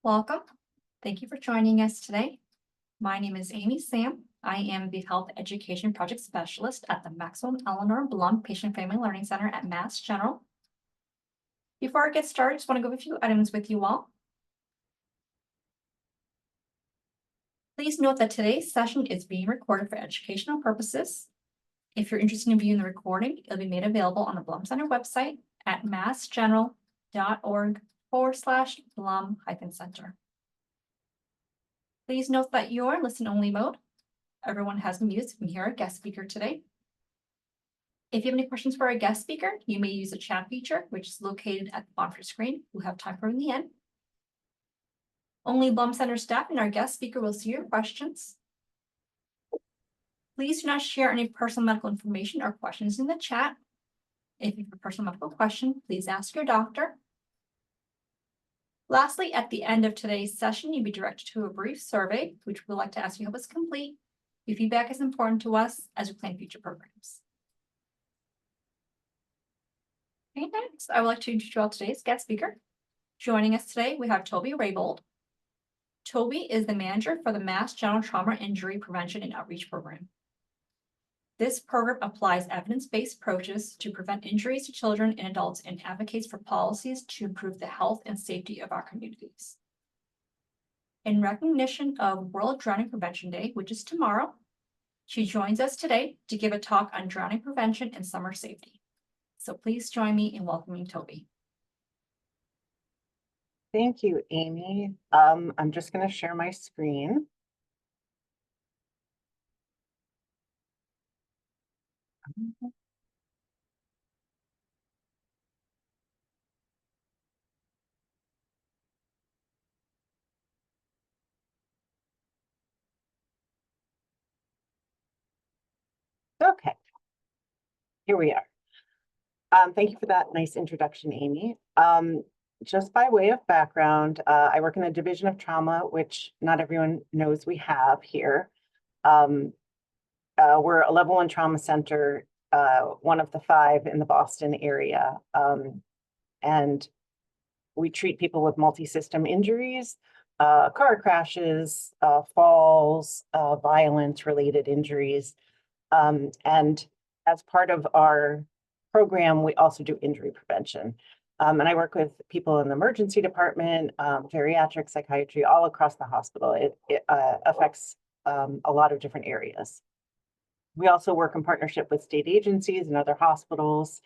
Welcome. Thank you for joining us today. My name is Amy Sam. I am the Health Education Project Specialist at the Maxwell Eleanor Blum Patient Family Learning Center at Mass General. Before I get started, I just want to go over a few items with you all. Please note that today's session is being recorded for educational purposes. If you're interested in viewing the recording, it'll be made available on the Blum Center website at massgeneral.org/Blum-Center. Please note that you're in listen-only mode. Everyone has been muted. We can hear our guest speaker today. If you have any questions for our guest speaker, you may use the chat feature, which is located at the bottom of your screen. We'll have time for it in the end. Only Blum Center staff and our guest speaker will see your questions. Please do not share any personal medical information or questions in the chat. If you have a personal medical question, please ask your doctor. Lastly, at the end of today's session, you'll be directed to a brief survey, which we'd like to ask you to help us complete. Your feedback is important to us as we plan future programs. Okay, next, I would like to introduce you all today's guest speaker. Joining us today, we have Toby Raybould. Toby is the manager for the Mass General Trauma Injury Prevention and Outreach Program. This program applies evidence-based approaches to prevent injuries to children and adults and advocates for policies to improve the health and safety of our communities. In recognition of World Drowning Prevention Day, which is tomorrow, she joins us today to give a talk on drowning prevention and summer safety. So please join me in welcoming Toby. Thank you, Amy. I'm just going to share my screen. Okay, here we are. Thank you for that nice introduction, Amy. Just by way of background, I work in the Division of Trauma, which not everyone knows we have here. We're a level 1 trauma center, one of the 5 in the Boston area. And we treat people with multi-system injuries, car crashes, falls, violence-related injuries. And as part of our program, we also do injury prevention. And I work with people in the emergency department, geriatric psychiatry, all across the hospital. It affects a lot of different areas. We also work in partnership with state agencies and other hospitals.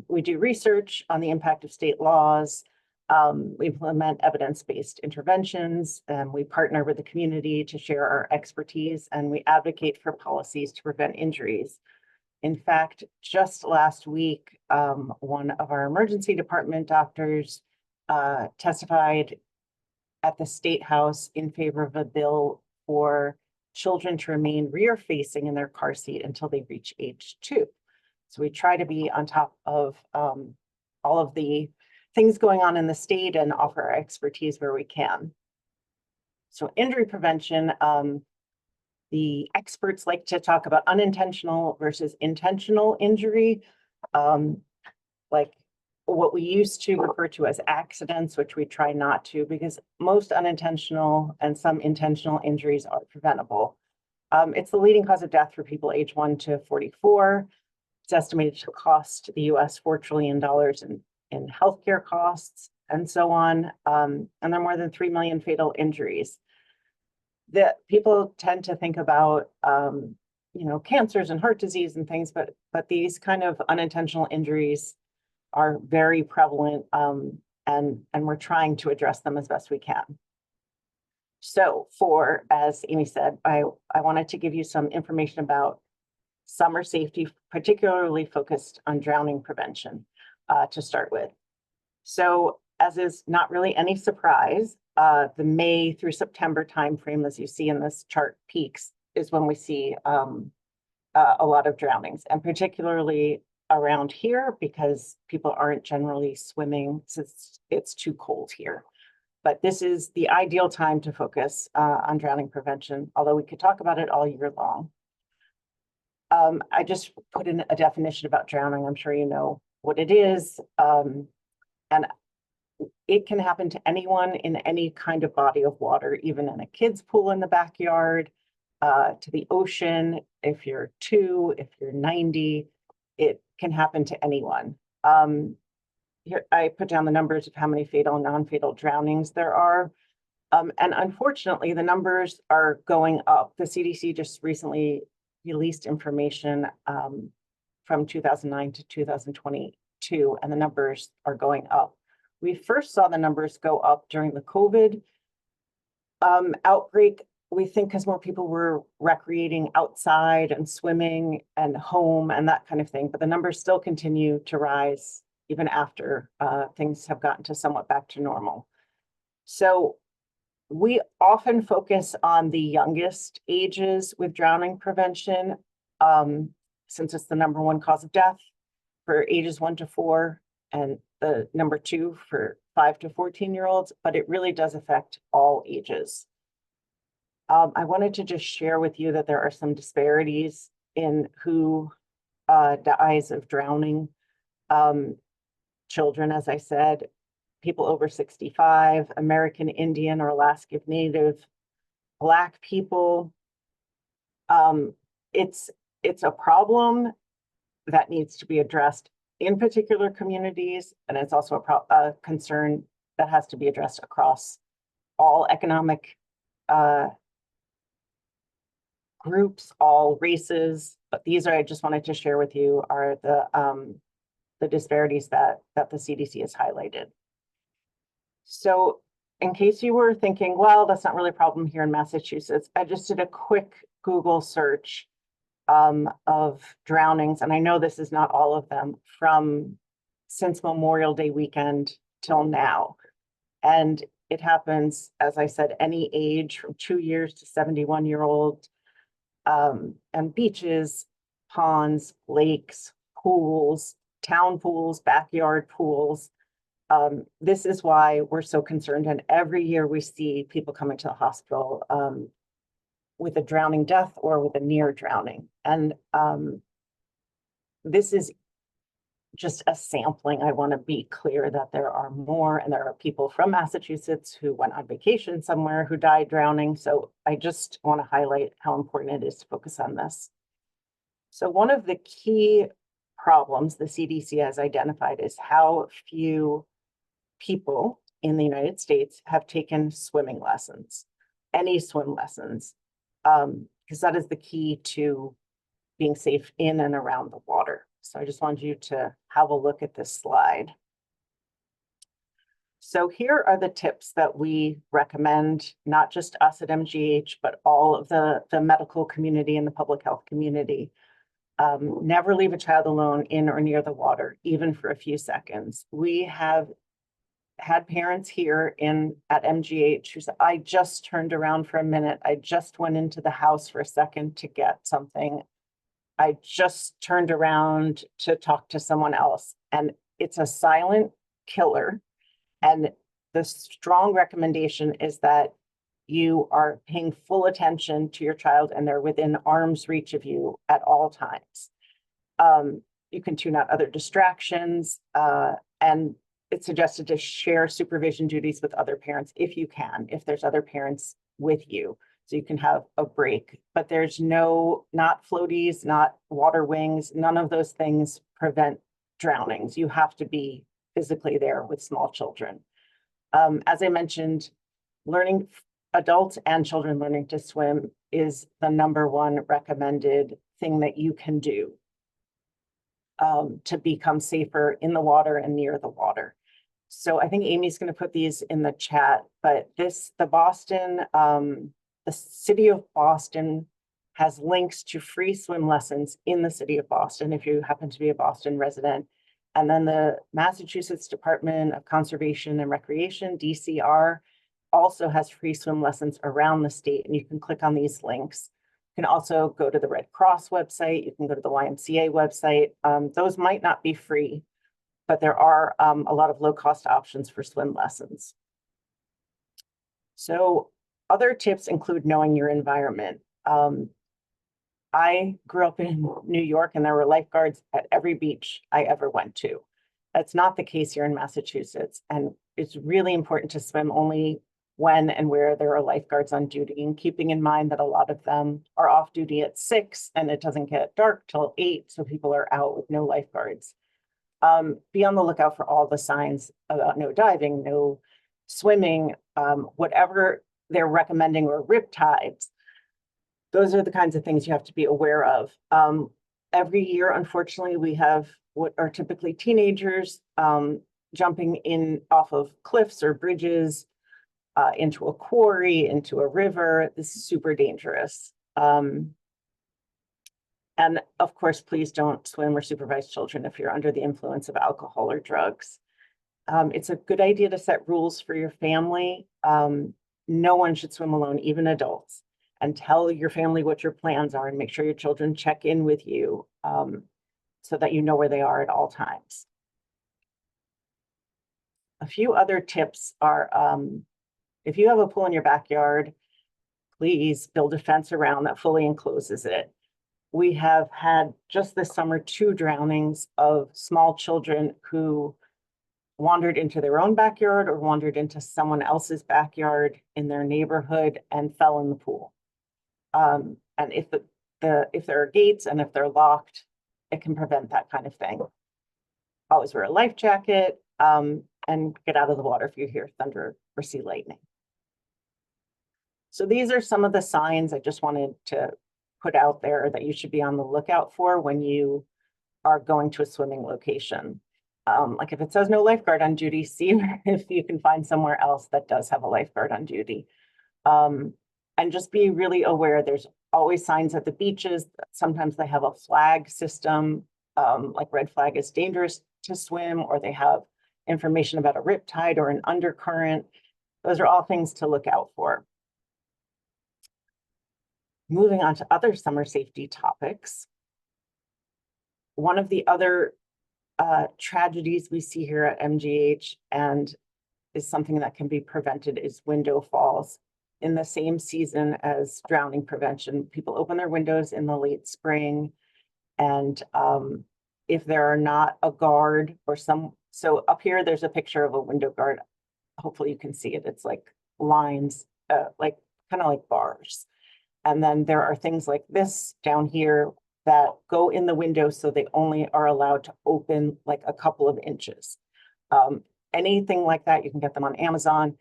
We do research on the impact of state laws. We implement evidence-based interventions, and we partner with the community to share our expertise, and we advocate for policies to prevent injuries. In fact, just last week, one of our emergency department doctors testified at the State House in favor of a bill for children to remain rear-facing in their car seat until they reach age 2. So we try to be on top of all of the things going on in the state and offer our expertise where we can. So injury prevention, the experts like to talk about unintentional versus intentional injury, like what we used to refer to as accidents, which we try not to, because most unintentional and some intentional injuries are preventable. It's the leading cause of death for people age 1 to 44. It's estimated to cost the US $4 trillion in healthcare costs and so on. And there are more than 3 million fatal injuries. That people tend to think about, cancers and heart disease and things, but these kind of unintentional injuries are very prevalent, and we're trying to address them as best we can. So as Amy said, I wanted to give you some information about summer safety, particularly focused on drowning prevention to start with. So as is not really any surprise, the May through September timeframe, as you see in this chart, peaks is when we see a lot of drownings, and particularly around here because people aren't generally swimming since it's too cold here. But this is the ideal time to focus on drowning prevention, although we could talk about it all year long. I just put in a definition about drowning. I'm sure you know what it is. And it can happen to anyone in any kind of body of water, even in a kid's pool in the backyard, to the ocean. If you're 2, if you're 90, it can happen to anyone. Here, I put down the numbers of how many fatal and non-fatal drownings there are. And unfortunately, the numbers are going up. The CDC just recently released information from 2009 to 2022, and the numbers are going up. We first saw the numbers go up during the COVID outbreak. We think because more people were recreating outside and swimming and home and that kind of thing, but the numbers still continue to rise even after things have gotten to somewhat back to normal. So we often focus on the youngest ages with drowning prevention, since it's the #1 cause of death for ages 1 to 4, and the #2 for 5 to 14-year-olds, but it really does affect all ages. I wanted to just share with you that there are some disparities in who dies of drowning. Children, as I said, people over 65, American Indian or Alaska Native, Black people. It's a problem that needs to be addressed in particular communities, and it's also a concern that has to be addressed across all economic groups, all races. But these are, I just wanted to share with you, are the disparities that the CDC has highlighted. So in case you were thinking, well, that's not really a problem here in Massachusetts, I just did a quick Google search of drownings, and I know this is not all of them, from since Memorial Day weekend till now. And it happens, as I said, any age from 2 years to 71-year-old, and beaches, ponds, lakes, pools, town pools, backyard pools. This is why we're so concerned, and every year we see people coming to the hospital with a drowning death or with a near drowning. And this is just a sampling. I want to be clear that there are more, and there are people from Massachusetts who went on vacation somewhere who died drowning. So I just want to highlight how important it is to focus on this. So one of the key problems the CDC has identified is how few people in the United States have taken swimming lessons, any swim lessons, because that is the key to being safe in and around the water. So I just wanted you to have a look at this slide. So here are the tips that we recommend, not just us at MGH, but all of the medical community and the public health community. Never leave a child alone in or near the water, even for a few seconds. We have had parents here at MGH who said, I just turned around for a minute. I just went into the house for a second to get something. I just turned around to talk to someone else. And it's a silent killer. And the strong recommendation is that you are paying full attention to your child and they're within arm's reach of you at all times. You can tune out other distractions, and it's suggested to share supervision duties with other parents if you can, if there's other parents with you, so you can have a break. But there's not floaties, not water wings, none of those things prevent drownings. You have to be physically there with small children. As I mentioned, adults and children learning to swim is the #1 recommended thing that you can do to become safer in the water and near the water. So I think Amy's going to put these in the chat, but the city of Boston has links to free swim lessons in the city of Boston if you happen to be a Boston resident. And then the Massachusetts Department of Conservation and Recreation, DCR, also has free swim lessons around the state, and you can click on these links. You can also go to the Red Cross website. You can go to the YMCA website. Those might not be free, but there are a lot of low-cost options for swim lessons. So other tips include knowing your environment. I grew up in New York, and there were lifeguards at every beach I ever went to. That's not the case here in Massachusetts. And it's really important to swim only when and where there are lifeguards on duty, and keeping in mind that a lot of them are off duty at 6 and it doesn't get dark till 8. So people are out with no lifeguards. Be on the lookout for all the signs about no diving, no swimming, whatever they're recommending, or rip tides. Those are the kinds of things you have to be aware of. Every year, unfortunately, we have what are typically teenagers jumping in off of cliffs or bridges, into a quarry, into a river. This is super dangerous. And of course, please don't swim or supervise children if you're under the influence of alcohol or drugs. It's a good idea to set rules for your family. No one should swim alone, even adults, and tell your family what your plans are, and make sure your children check in with you so that you know where they are at all times. A few other tips are, if you have a pool in your backyard, please build a fence around that fully encloses it. We have had just this summer 2 drownings of small children who wandered into their own backyard or wandered into someone else's backyard in their neighborhood and fell in the pool. And if there are gates and if they're locked, it can prevent that kind of thing. Always wear a life jacket, and get out of the water if you hear thunder or see lightning. So these are some of the signs I just wanted to put out there that you should be on the lookout for when you are going to a swimming location. Like if it says no lifeguard on duty, see if you can find somewhere else that does have a lifeguard on duty. And just be really aware, there's always signs at the beaches. Sometimes they have a flag system, like red flag is dangerous to swim, or they have information about a rip tide or an undercurrent. Those are all things to look out for. Moving on to other summer safety topics. One of the other tragedies we see here at MGH, and is something that can be prevented, is window falls. In the same season as drowning prevention, people open their windows in the late spring, and if there are not a guard or so up here, there's a picture of a window guard. Hopefully you can see it. It's like lines, like kind of like bars. And then there are things like this down here that go in the window, so they only are allowed to open like a couple of inches. Anything like that, you can get them on Amazon.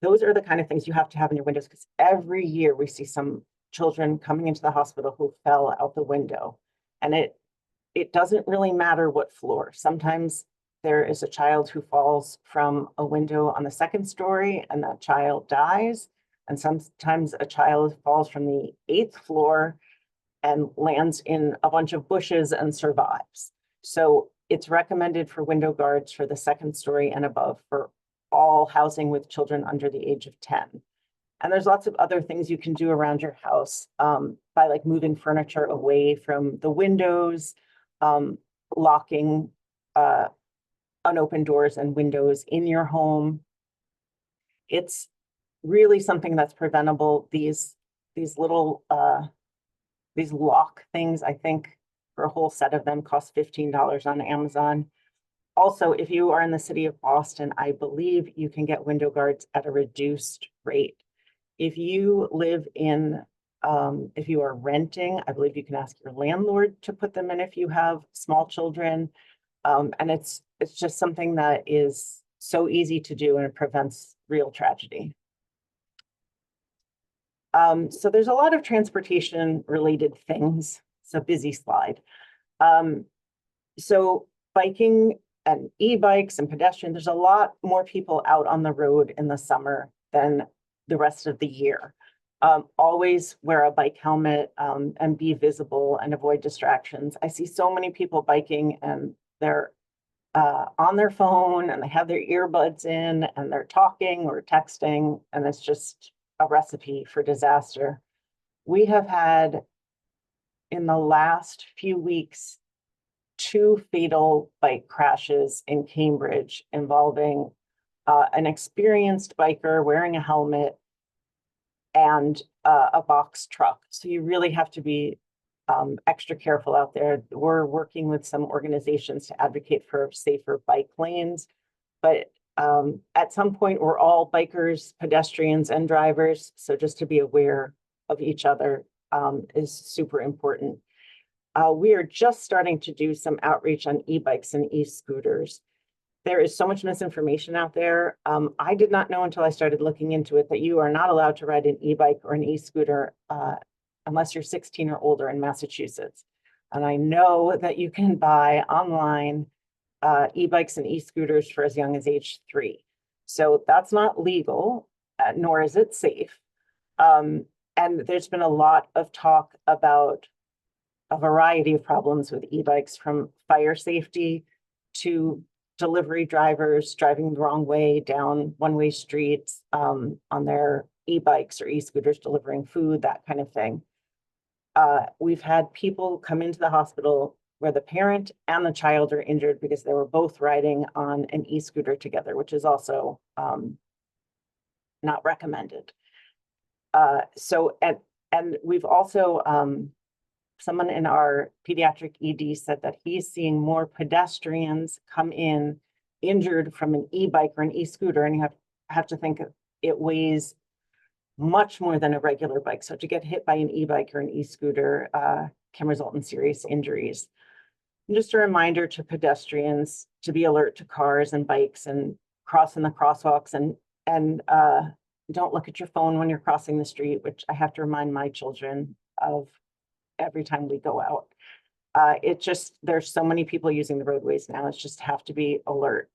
Those are the kind of things you have to have in your windows, because every year we see some children coming into the hospital who fell out the window. And it doesn't really matter what floor. Sometimes there is a child who falls from a window on the 2nd story and that child dies. And sometimes a child falls from the 8th floor and lands in a bunch of bushes and survives. So it's recommended for window guards for the 2nd story and above for all housing with children under the age of 10. And there's lots of other things you can do around your house, by like moving furniture away from the windows, locking unopened doors and windows in your home. It's really something that's preventable. These little these lock things, I think for a whole set of them cost $15 on Amazon. Also, if you are in the city of Boston, I believe you can get window guards at a reduced rate. If you live in, if you are renting, I believe you can ask your landlord to put them in if you have small children. And it's just something that is so easy to do, and it prevents real tragedy. So there's a lot of transportation related things. It's a busy slide. So biking and e-bikes and pedestrians, there's a lot more people out on the road in the summer than the rest of the year. Always wear a bike helmet and be visible and avoid distractions. I see so many people biking and they're on their phone and they have their earbuds in and they're talking or texting, and it's just a recipe for disaster. We have had in the last few weeks 2 fatal bike crashes in Cambridge involving an experienced biker wearing a helmet and a box truck. So you really have to be extra careful out there. We're working with some organizations to advocate for safer bike lanes. But at some point, we're all bikers, pedestrians, and drivers. So just to be aware of each other is super important. We are just starting to do some outreach on e-bikes and e-scooters. There is so much misinformation out there. I did not know until I started looking into it that you are not allowed to ride an e-bike or an e-scooter unless you're 16 or older in Massachusetts. And I know that you can buy online e-bikes and e-scooters for as young as age 3. So that's not legal, nor is it safe. And there's been a lot of talk about a variety of problems with e-bikes, from fire safety to delivery drivers driving the wrong way down one-way streets on their e-bikes or e-scooters delivering food, that kind of thing. We've had people come into the hospital where the parent and the child are injured because they were both riding on an e-scooter together, which is also not recommended. And we've also, someone in our pediatric ED said that he's seeing more pedestrians come in injured from an e-bike or an e-scooter, and you have to think it weighs much more than a regular bike. So to get hit by an e-bike or an e-scooter can result in serious injuries. And just a reminder to pedestrians to be alert to cars and bikes and cross in the crosswalks, and don't look at your phone when you're crossing the street, which I have to remind my children of every time we go out. There's so many people using the roadways now. It's just have to be alert.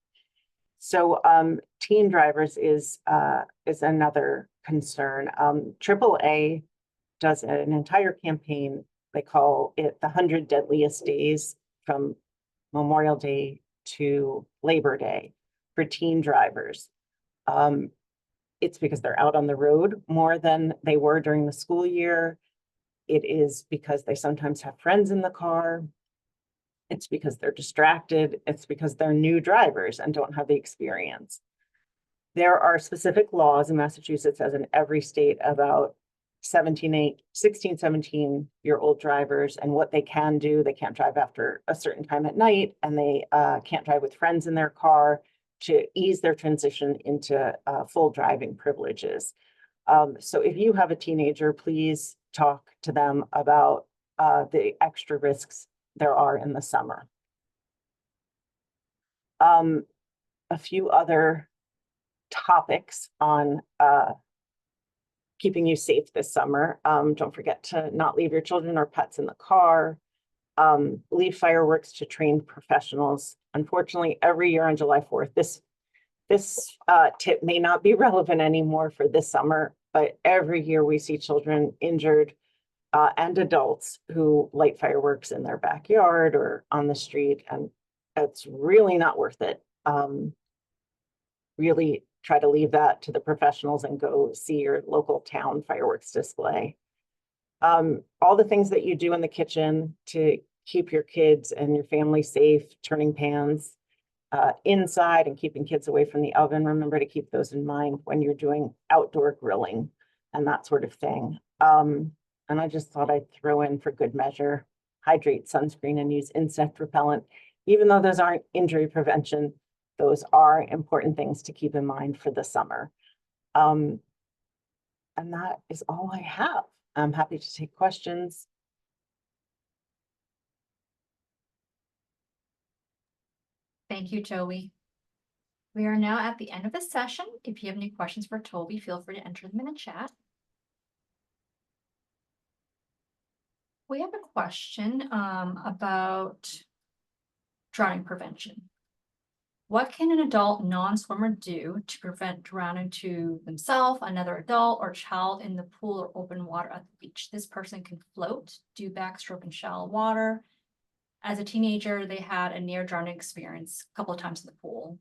So teen drivers is another concern. AAA does an entire campaign. They call it the 100 Deadliest Days, from Memorial Day to Labor Day, for teen drivers. It's because they're out on the road more than they were during the school year. It is because they sometimes have friends in the car. It's because they're distracted. It's because they're new drivers and don't have the experience. There are specific laws in Massachusetts, as in every state, about 16, 17-year-old drivers and what they can do. They can't drive after a certain time at night, and they can't drive with friends in their car, to ease their transition into full driving privileges. So if you have a teenager, please talk to them about the extra risks there are in the summer. A few other topics on keeping you safe this summer. Don't forget to not leave your children or pets in the car. Leave fireworks to trained professionals. Unfortunately, every year on July 4th, this tip may not be relevant anymore for this summer, but every year we see children injured and adults who light fireworks in their backyard or on the street, and it's really not worth it. Really try to leave that to the professionals and go see your local town fireworks display. All the things that you do in the kitchen to keep your kids and your family safe, turning pans inside and keeping kids away from the oven. Remember to keep those in mind when you're doing outdoor grilling and that sort of thing. And I just thought I'd throw in, for good measure, hydrate, sunscreen, and use insect repellent. Even though those aren't injury prevention, those are important things to keep in mind for the summer. And that is all I have. I'm happy to take questions. Thank you, Toby. We are now at the end of the session. If you have any questions for Toby, feel free to enter them in the chat. We have a question about drowning prevention. What can an adult non-swimmer do to prevent drowning to themselves, another adult, or child in the pool or open water at the beach? This person can float, do backstroke in shallow water. As a teenager, they had a near drowning experience a couple of times in the pool.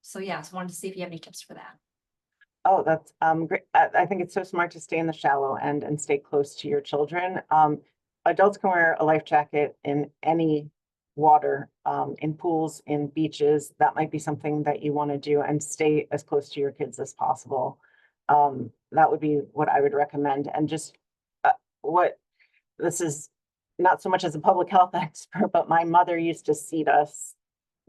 So yes, wanted to see if you have any tips for that. Oh, that's great. I think it's so smart to stay in the shallow end and stay close to your children. Adults can wear a life jacket in any water, in pools, in beaches. That might be something that you want to do, and stay as close to your kids as possible. That would be what I would recommend. And just this is not so much as a public health expert, but my mother used to seat us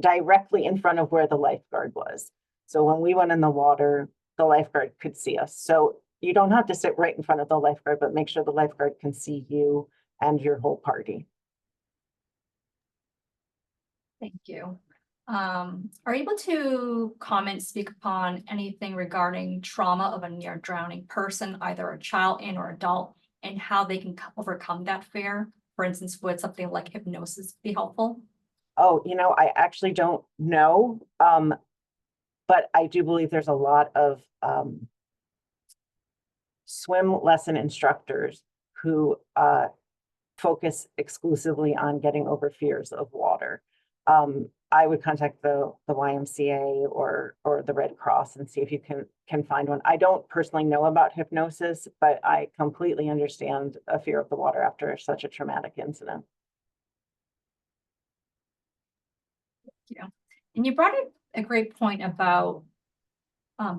directly in front of where the lifeguard was. So when we went in the water, the lifeguard could see us. So you don't have to sit right in front of the lifeguard, but make sure the lifeguard can see you and your whole party. Thank you. Are you able to speak upon anything regarding trauma of a near drowning person, either a child and or adult, and how they can overcome that fear? For instance, would something like hypnosis be helpful? Oh, I actually don't know. But I do believe there's a lot of swim lesson instructors who focus exclusively on getting over fears of water. I would contact the YMCA or the Red Cross and see if you can find one. I don't personally know about hypnosis, but I completely understand a fear of the water after such a traumatic incident. Yeah. And you brought up a great point about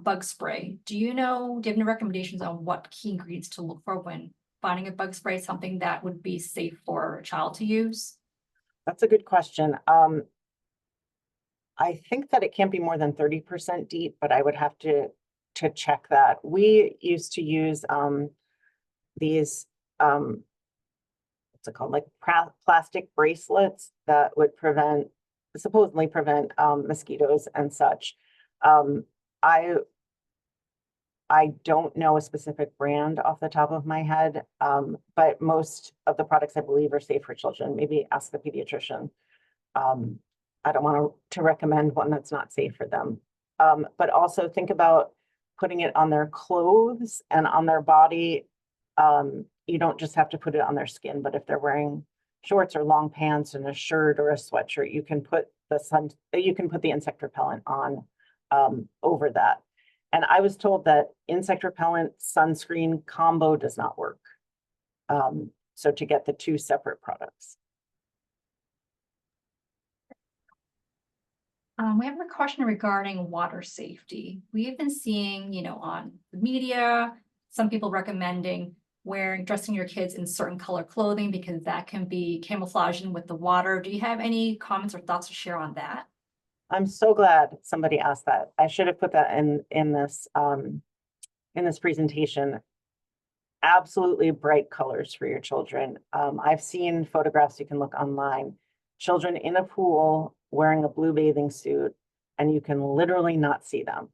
bug spray. Do you have any recommendations on what key ingredients to look for when finding a bug spray, something that would be safe for a child to use? That's a good question. I think that it can't be more than 30% deep, but I would have to check that. We used to use these what's it called, like plastic bracelets that would supposedly prevent mosquitoes and such. I don't know a specific brand off the top of my head, but most of the products I believe are safe for children. Maybe ask the pediatrician. I don't want to recommend one that's not safe for them. But also think about putting it on their clothes and on their body. You don't just have to put it on their skin, but if they're wearing shorts or long pants and a shirt or a sweatshirt, you can put the insect repellent on over that. And I was told that insect repellent sunscreen combo does not work. So to get the two separate products. We have a question regarding water safety. We have been seeing, on the media, some people recommending dressing your kids in certain color clothing because that can be camouflaging with the water. Do you have any comments or thoughts to share on that? I'm so glad somebody asked that. I should have put that in this presentation. Absolutely bright colors for your children. I've seen photographs, you can look online, children in a pool wearing a blue bathing suit, and you can literally not see them.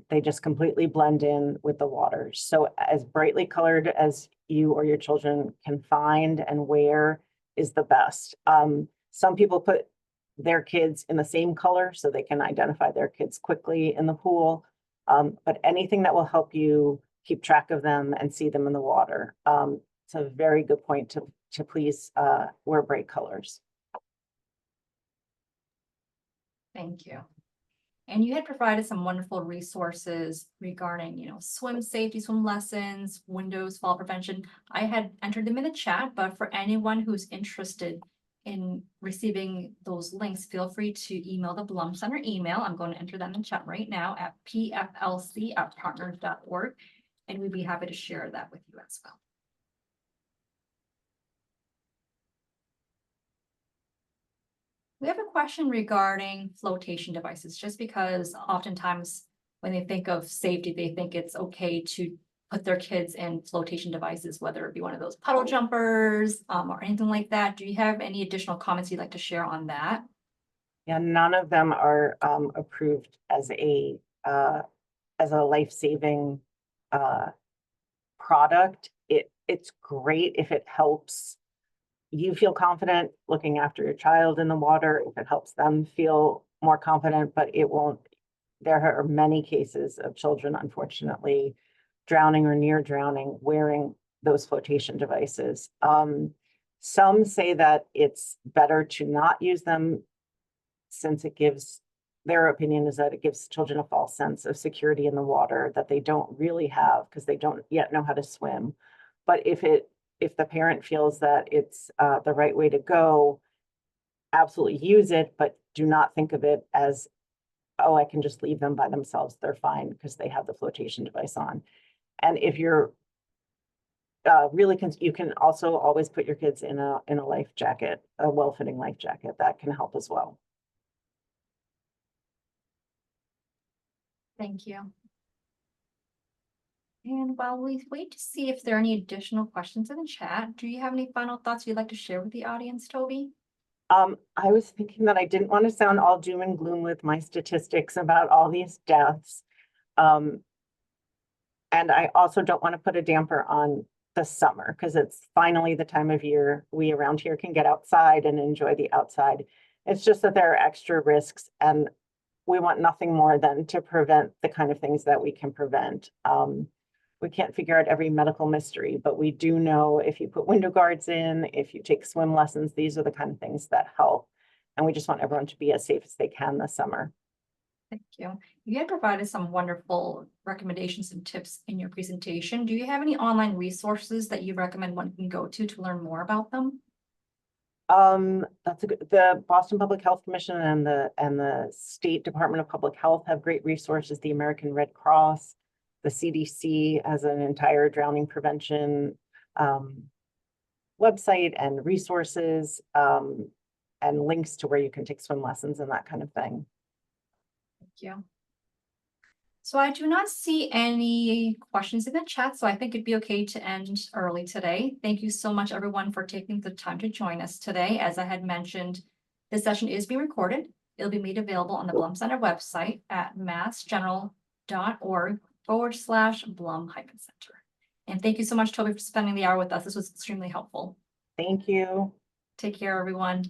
They just completely blend in with the water. So as brightly colored as you or your children can find and wear is the best. Some people put their kids in the same color so they can identify their kids quickly in the pool. But anything that will help you keep track of them and see them in the water. It's a very good point to please wear bright colors. Thank you. And you had provided some wonderful resources regarding, swim safety, swim lessons, windows, fall prevention. I had entered them in the chat, but for anyone who's interested in receiving those links, feel free to email the Blum Center email. I'm going to enter that in the chat right now at pflc@partners.org, and we'd be happy to share that with you as well. We have a question regarding flotation devices, just because oftentimes when they think of safety, they think it's okay to put their kids in flotation devices, whether it be one of those puddle jumpers or anything like that. Do you have any additional comments you'd like to share on that? Yeah, none of them are approved as a life-saving product. It's great if it helps you feel confident looking after your child in the water, if it helps them feel more confident, but it won't. There are many cases of children, unfortunately, drowning or near drowning wearing those flotation devices. Some say that it's better to not use them since their opinion is that it gives children a false sense of security in the water that they don't really have because they don't yet know how to swim. But if the parent feels that it's the right way to go, absolutely use it, but do not think of it as, oh, I can just leave them by themselves. They're fine because they have the flotation device on. And if you're really you can also always put your kids in a life jacket, a well-fitting life jacket. That can help as well. Thank you. And while we wait to see if there are any additional questions in the chat, do you have any final thoughts you'd like to share with the audience, Toby? I was thinking that I didn't want to sound all doom and gloom with my statistics about all these deaths. And I also don't want to put a damper on the summer because it's finally the time of year we around here can get outside and enjoy the outside. It's just that there are extra risks, and we want nothing more than to prevent the kind of things that we can prevent. We can't figure out every medical mystery, but we do know if you put window guards in, if you take swim lessons, these are the kind of things that help. And we just want everyone to be as safe as they can this summer. Thank you. You had provided some wonderful recommendations and tips in your presentation. Do you have any online resources that you recommend one can go to learn more about them? That's the Boston Public Health Commission and the State Department of Public Health have great resources. The American Red Cross, the CDC has an entire drowning prevention website and resources and links to where you can take swim lessons and that kind of thing. Thank you. So I do not see any questions in the chat, so I think it'd be okay to end early today. Thank you so much, everyone, for taking the time to join us today. As I had mentioned, this session is being recorded. It'll be made available on the Blum Center website at massgeneral.org/Blum-Center. And thank you so much, Toby, for spending the hour with us. This was extremely helpful. Thank you. Take care, everyone.